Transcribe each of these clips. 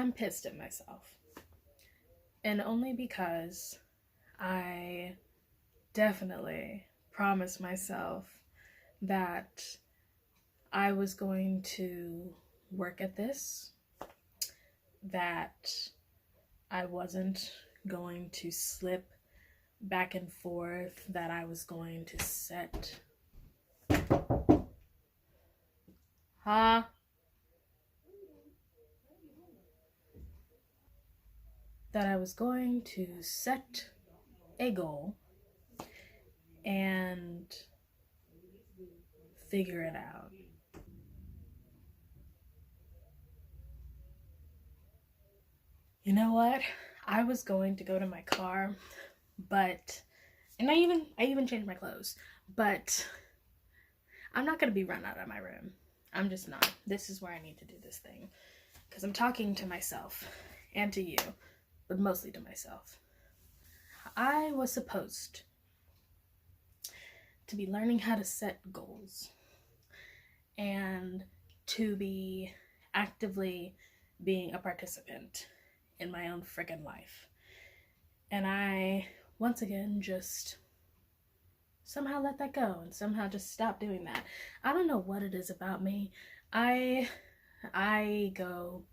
I'm pissed at myself. And only because I definitely promised myself that I was going to work at this, that I wasn't going to slip back and forth, that I was going to set. Huh? That I was going to set a goal and figure it out. You know what? I was going to go to my car, but and I even changed my clothes, but I'm not going to be run out of my room. I'm just not. This is where I need to do this thing because I'm talking to myself and to you, but mostly to myself. I was supposed to be learning how to set goals and to be actively being a participant in my own friggin' life. And I, once again, just somehow let that go and somehow just stop doing that. I don't know what it is about me. I go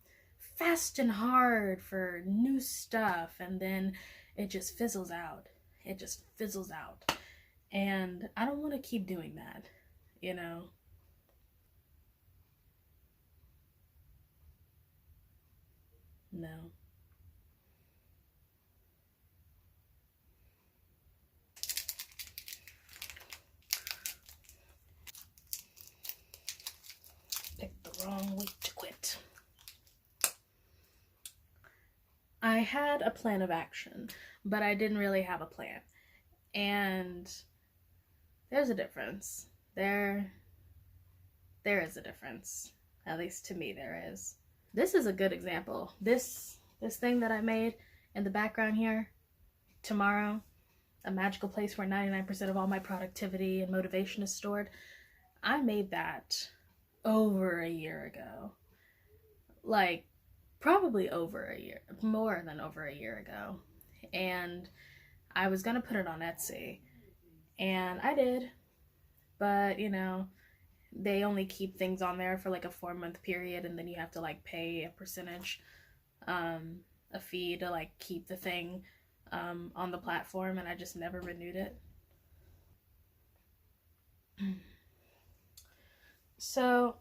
fast and hard for new stuff and then it just fizzles out. It just fizzles out. And I don't want to keep doing that, you know? No. Picked the wrong week to quit. I had a plan of action, but I didn't really have a plan. And there's a difference. There is a difference. At least to me there is. This is a good example. This thing that I made in the background here, tomorrow, a magical place where 99% of all my productivity and motivation is stored. I made that over a year ago. Like, probably over a year, more than over a year ago. And I was gonna put it on Etsy. And I did. But, you know, they only keep things on there for like a 4-month period and then you have to like pay a percentage, a fee to like keep the thing on the platform, and I just never renewed it. So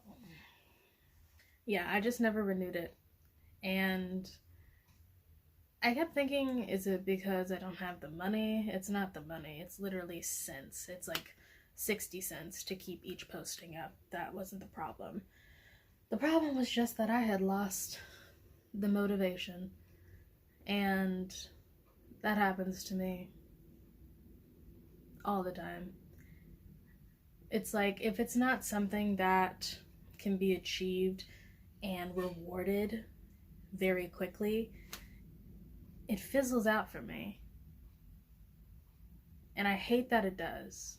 yeah, I just never renewed it. And I kept thinking, is it because I don't have the money? It's not the money, it's literally cents. It's like 60 cents to keep each posting up. That wasn't the problem. The problem was just that I had lost the motivation. And that happens to me all the time. It's like, if it's not something that can be achieved and rewarded very quickly, it fizzles out for me. And I hate that it does.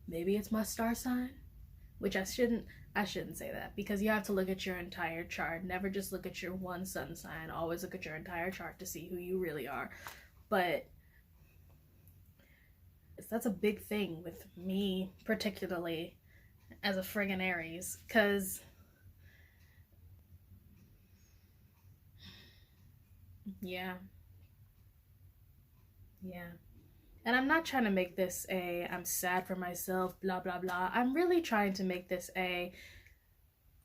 Maybe it's my star sign, which I shouldn't say that, because you have to look at your entire chart. Never just look at your one sun sign. Always look at your entire chart to see who you really are. But that's a big thing with me, particularly as a friggin' Aries, because yeah. And I'm not trying to make this a I'm sad for myself, blah blah blah. I'm really trying to make this a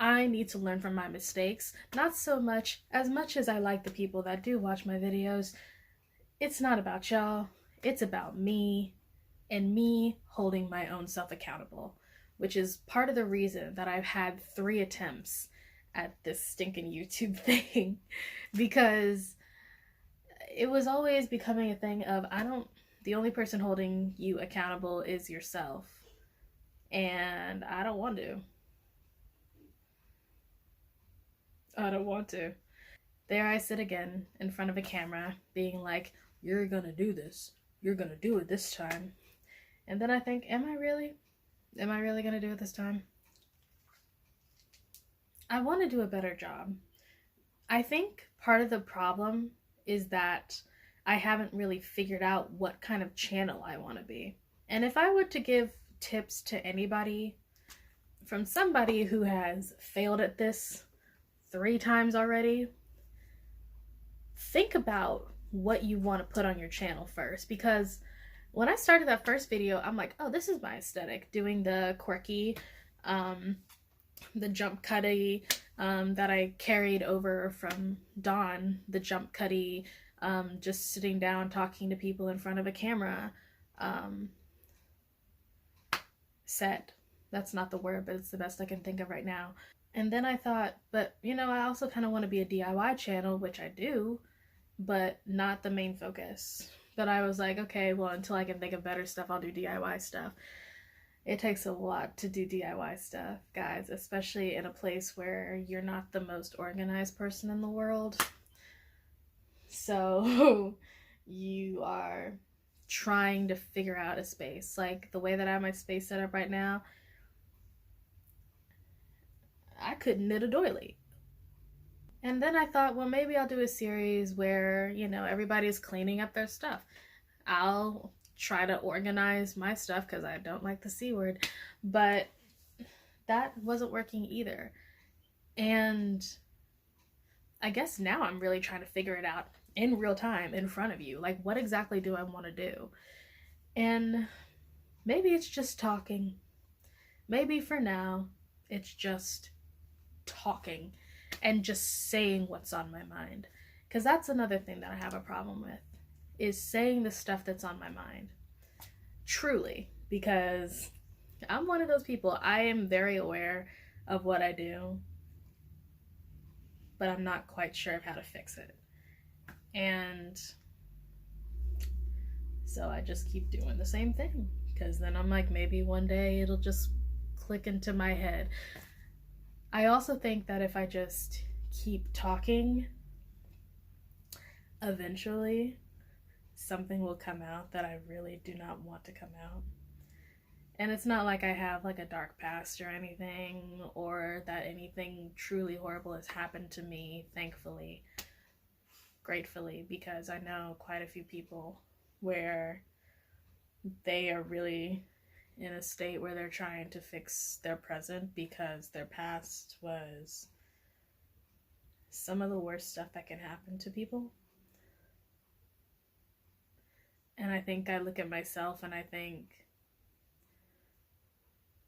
I need to learn from my mistakes. Not so much as I like the people that do watch my videos. It's not about y'all. It's about me and me holding my own self accountable, which is part of the reason that I've had 3 attempts at this stinking YouTube thing, because it was always becoming a thing of the only person holding you accountable is yourself, and I don't want to. There I sit again in front of a camera being like, you're gonna do this, you're gonna do it this time. And then I think, am I really gonna do it this time? I want to do a better job. I think part of the problem is that I haven't really figured out what kind of channel I want to be. And if I were to give tips to anybody from somebody who has failed at this 3 times already, think about what you want to put on your channel first. Because when I started that first video, I'm like, oh, this is my aesthetic, doing the quirky, the jump cutty, that I carried over from Dawn, the jump cutty, just sitting down talking to people in front of a camera, set. That's not the word, but it's the best I can think of right now. And then I thought, but you know, I also kind of want to be a DIY channel, which I do, but not the main focus. But I was like, okay, well, until I can think of better stuff, I'll do DIY stuff. It takes a lot to do DIY stuff, guys, especially in a place where you're not the most organized person in the world. So you are trying to figure out a space. Like the way that I have my space set up right now, I couldn't knit a doily. And then I thought, well, maybe I'll do a series where, you know, everybody's cleaning up their stuff. I'll try to organize my stuff because I don't like the C word, but that wasn't working either. And I guess now I'm really trying to figure it out in real time in front of you. Like, what exactly do I want to do? And maybe it's just talking. Maybe for now, it's just talking and just saying what's on my mind. Because that's another thing that I have a problem with, is saying the stuff that's on my mind. Truly. Because I'm one of those people. I am very aware of what I do, but I'm not quite sure of how to fix it. And so I just keep doing the same thing. Because then I'm like, maybe one day it'll just click into my head. I also think that if I just keep talking, eventually something will come out that I really do not want to come out. And it's not like I have like a dark past or anything, or that anything truly horrible has happened to me, thankfully, gratefully, because I know quite a few people where they are really in a state where they're trying to fix their present because their past was some of the worst stuff that can happen to people. And I think I look at myself and I think,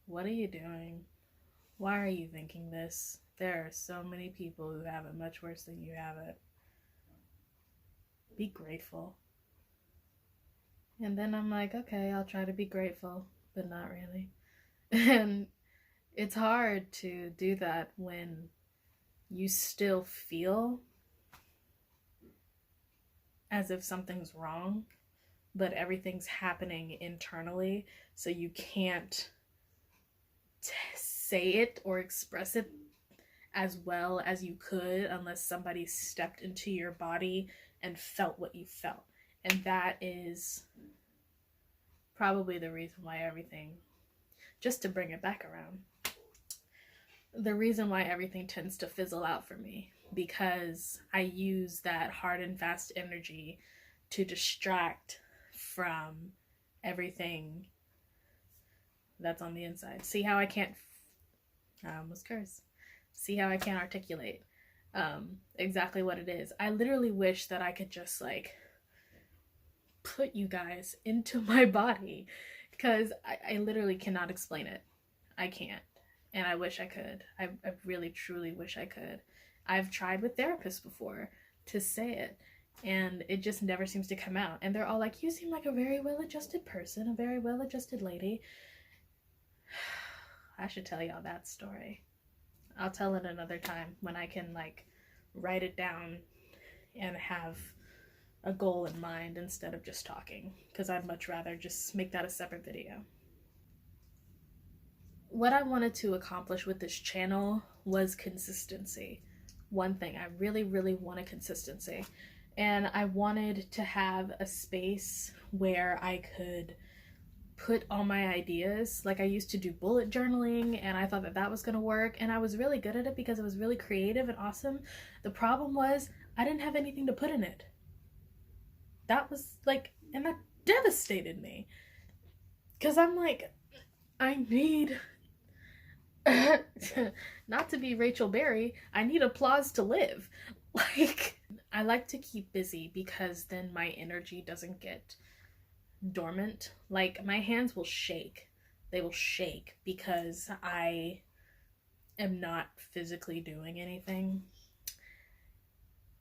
what are you doing? Why are you thinking this? There are so many people who have it much worse than you have it. Be grateful. And then I'm like, okay, I'll try to be grateful, but not really. And it's hard to do that when you still feel as if something's wrong, but everything's happening internally, so you can't say it or express it as well as you could unless somebody stepped into your body and felt what you felt. And that is probably the reason why everything, just to bring it back around, the reason why everything tends to fizzle out for me, because I use that hard and fast energy to distract from everything that's on the inside. See how I can't, I almost curse. See how I can't articulate exactly what it is. I literally wish that I could just like put you guys into my body, because I literally cannot explain it. I can't. And I wish I could. I really truly wish I could. I've tried with therapists before to say it, and it just never seems to come out. And they're all like, you seem like a very well-adjusted person, a very well-adjusted lady. I should tell y'all that story. I'll tell it another time when I can like write it down and have a goal in mind instead of just talking, because I'd much rather just make that a separate video. What I wanted to accomplish with this channel was consistency. One thing, I really, really wanted consistency. And I wanted to have a space where I could put all my ideas. Like I used to do bullet journaling, and I thought that that was going to work, and I was really good at it because it was really creative and awesome. The problem was I didn't have anything to put in it. That was like, and that devastated me. Because I'm like, I need, not to be Rachel Berry, I need applause to live. Like, I like to keep busy because then my energy doesn't get dormant. Like, my hands will shake. They will shake because I am not physically doing anything.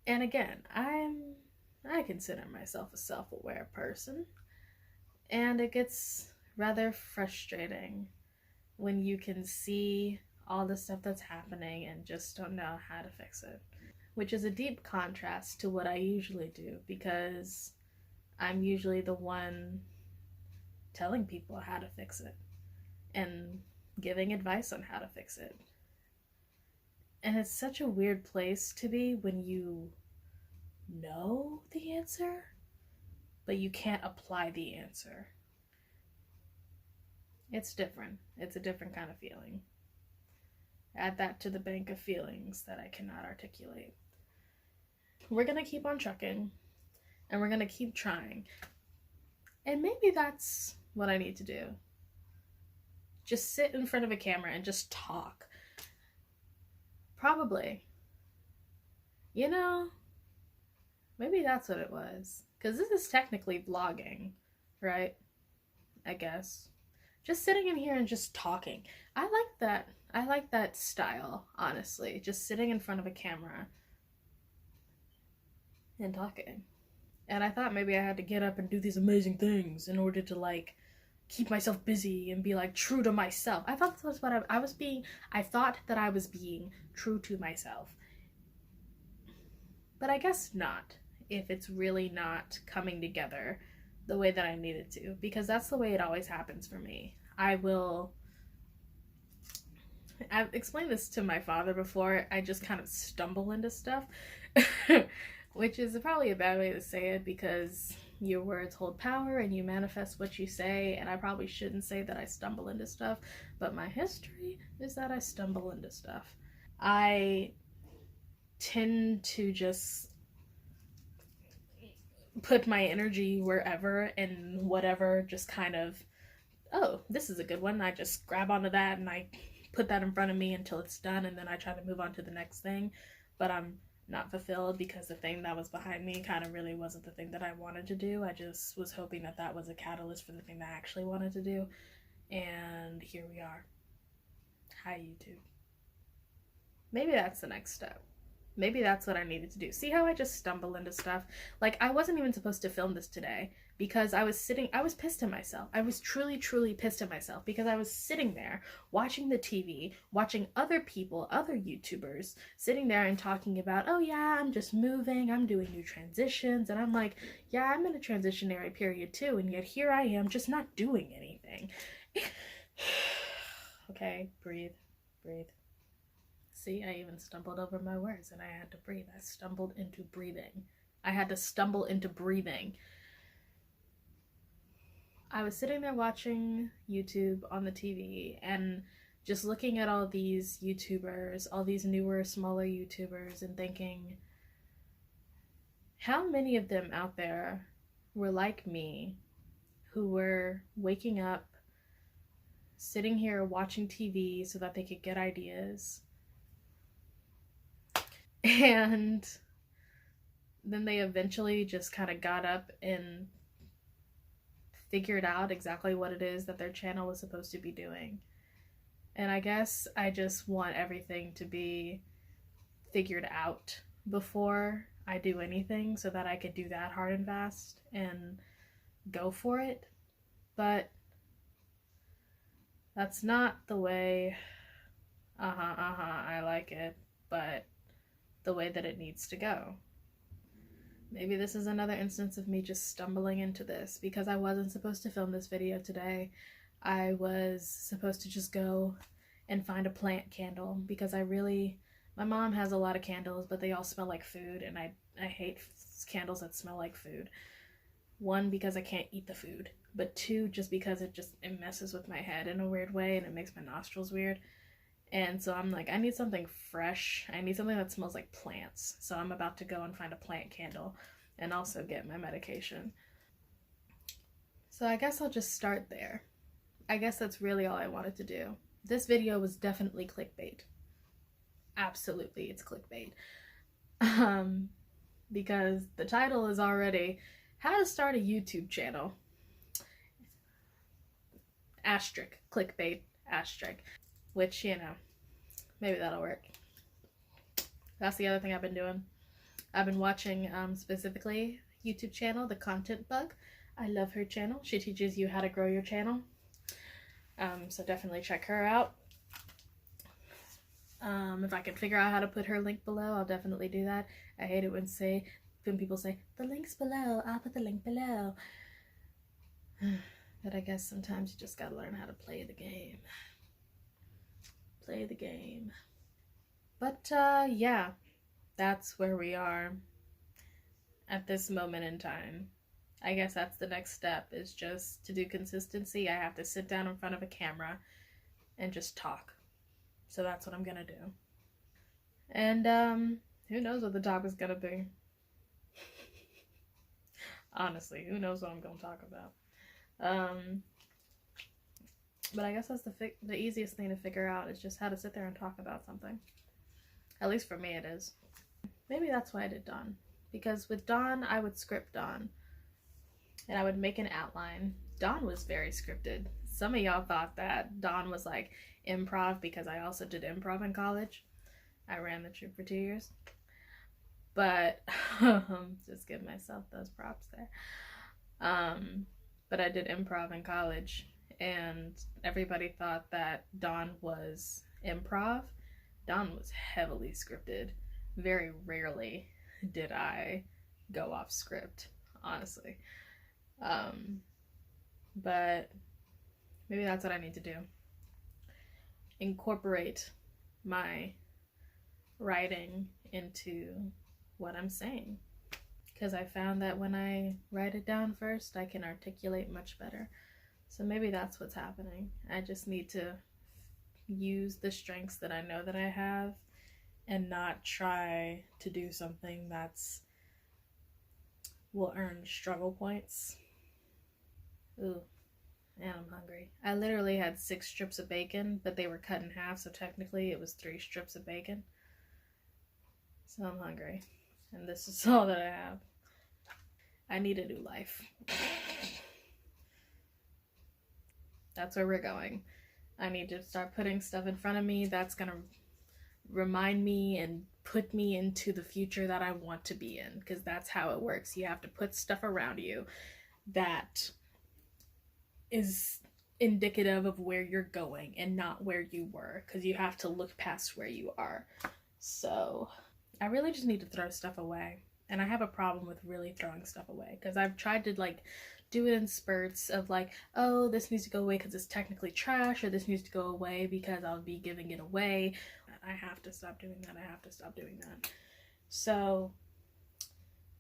And again, I consider myself a self-aware person, and it gets rather frustrating when you can see all the stuff that's happening and just don't know how to fix it, which is a deep contrast to what I usually do, because I'm usually the one telling people how to fix it and giving advice on how to fix it. And it's such a weird place to be when you know the answer, but you can't apply the answer. It's different. It's a different kind of feeling. Add that to the bank of feelings that I cannot articulate. We're gonna keep on trucking, and we're gonna keep trying. And maybe that's what I need to do. Just sit in front of a camera and just talk. Probably. You know, maybe that's what it was. Because this is technically vlogging, right? I guess. Just sitting in here and just talking. I like that. I like that style, honestly. Just sitting in front of a camera and talking. And I thought maybe I had to get up and do these amazing things in order to, like, keep myself busy and be, like, true to myself. I thought that's what I was being. I thought that I was being true to myself. But I guess not, if it's really not coming together the way that I need it to, because that's the way it always happens for me. I've explained this to my father before. I just kind of stumble into stuff, which is probably a bad way to say it, because your words hold power and you manifest what you say, and I probably shouldn't say that I stumble into stuff, but my history is that I stumble into stuff. I tend to just put my energy wherever and whatever, just kind of, oh, this is a good one. I just grab onto that and I put that in front of me until it's done, and then I try to move on to the next thing. But I'm not fulfilled because the thing that was behind me kind of really wasn't the thing that I wanted to do. I just was hoping that that was a catalyst for the thing that I actually wanted to do. And here we are. Hi, YouTube. Maybe that's the next step. Maybe that's what I needed to do. See how I just stumble into stuff? Like, I wasn't even supposed to film this today because I was pissed at myself. I was truly, truly pissed at myself because I was sitting there watching the TV, watching other people, other YouTubers, sitting there and talking about, oh yeah, I'm just moving, I'm doing new transitions. And I'm like, yeah, I'm in a transitionary period too. And yet here I am just not doing anything. Okay, breathe, breathe. See, I even stumbled over my words and I had to breathe. I stumbled into breathing. I had to stumble into breathing. I was sitting there watching YouTube on the TV and just looking at all these YouTubers, all these newer, smaller YouTubers, and thinking, how many of them out there were like me, who were waking up, sitting here watching TV so that they could get ideas, and then they eventually just kind of got up and figured out exactly what it is that their channel was supposed to be doing. And I guess I just want everything to be figured out before I do anything so that I could do that hard and fast and go for it. But that's not the way, I like it, but the way that it needs to go. Maybe this is another instance of me just stumbling into this because I wasn't supposed to film this video today. I was supposed to just go and find a plant candle because my mom has a lot of candles, but they all smell like food, and I hate candles that smell like food. One, because I can't eat the food, but two, just because it messes with my head in a weird way and it makes my nostrils weird. And so I'm like, I need something fresh. I need something that smells like plants. So I'm about to go and find a plant candle and also get my medication. So I guess I'll just start there. I guess that's really all I wanted to do. This video was definitely clickbait. Absolutely, it's clickbait. Because the title is already How to Start a YouTube Channel. Asterisk, clickbait, asterisk. Which, you know, maybe that'll work. That's the other thing I've been doing. I've been watching specifically YouTube channel, The Content Bug. I love her channel. She teaches you how to grow your channel. So definitely check her out. If I can figure out how to put her link below, I'll definitely do that. I hate it when people say, the link's below, I'll put the link below. But I guess sometimes you just gotta learn how to play the game. Play the game. But yeah, that's where we are at this moment in time. I guess that's the next step, is just to do consistency. I have to sit down in front of a camera and just talk. So that's what I'm gonna do. And who knows what the topic's gonna be. Honestly, who knows what I'm gonna talk about. But I guess that's the easiest thing to figure out, is just how to sit there and talk about something. At least for me it is. Maybe that's why I did Dawn. Because with Dawn, I would script Dawn. And I would make an outline. Dawn was very scripted. Some of y'all thought that Dawn was like improv, because I also did improv in college. I ran the troupe for 2 years. But, just give myself those props there. But I did improv in college, and everybody thought that Dawn was improv. Dawn was heavily scripted. Very rarely did I go off script, honestly. But maybe that's what I need to do. Incorporate my writing into what I'm saying. Because I found that when I write it down first, I can articulate much better. So maybe that's what's happening. I just need to use the strengths that I know that I have and not try to do something that's will earn struggle points. Ooh, and I'm hungry. I literally had 6 strips of bacon, but they were cut in half, so technically it was 3 strips of bacon. So I'm hungry, and this is all that I have. I need a new life. That's where we're going. I need to start putting stuff in front of me that's gonna remind me and put me into the future that I want to be in, because that's how it works. You have to put stuff around you that is indicative of where you're going and not where you were, because you have to look past where you are. So I really just need to throw stuff away, and I have a problem with really throwing stuff away, because I've tried to like do it in spurts of like, oh, this needs to go away because it's technically trash, or this needs to go away because I'll be giving it away. I have to stop doing that. I have to stop doing that. So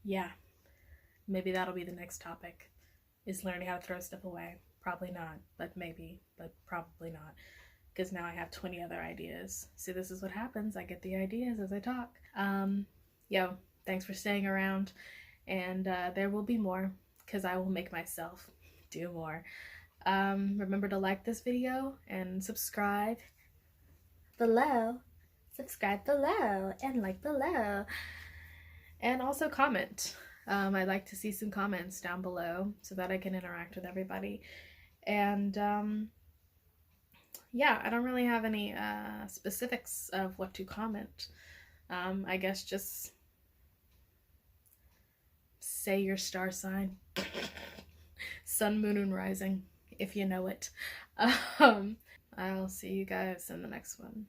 yeah, maybe that'll be the next topic, is learning how to throw stuff away. Probably not, but maybe, but probably not, because now I have 20 other ideas. See, this is what happens. I get the ideas as I talk. Yo, thanks for staying around, and there will be more, because I will make myself do more. Remember to like this video and subscribe below. Subscribe below and like below. And also comment. I'd like to see some comments down below so that I can interact with everybody. And yeah, I don't really have any specifics of what to comment. I guess just say your star sign. Sun, moon, and rising, if you know it. I'll see you guys in the next one.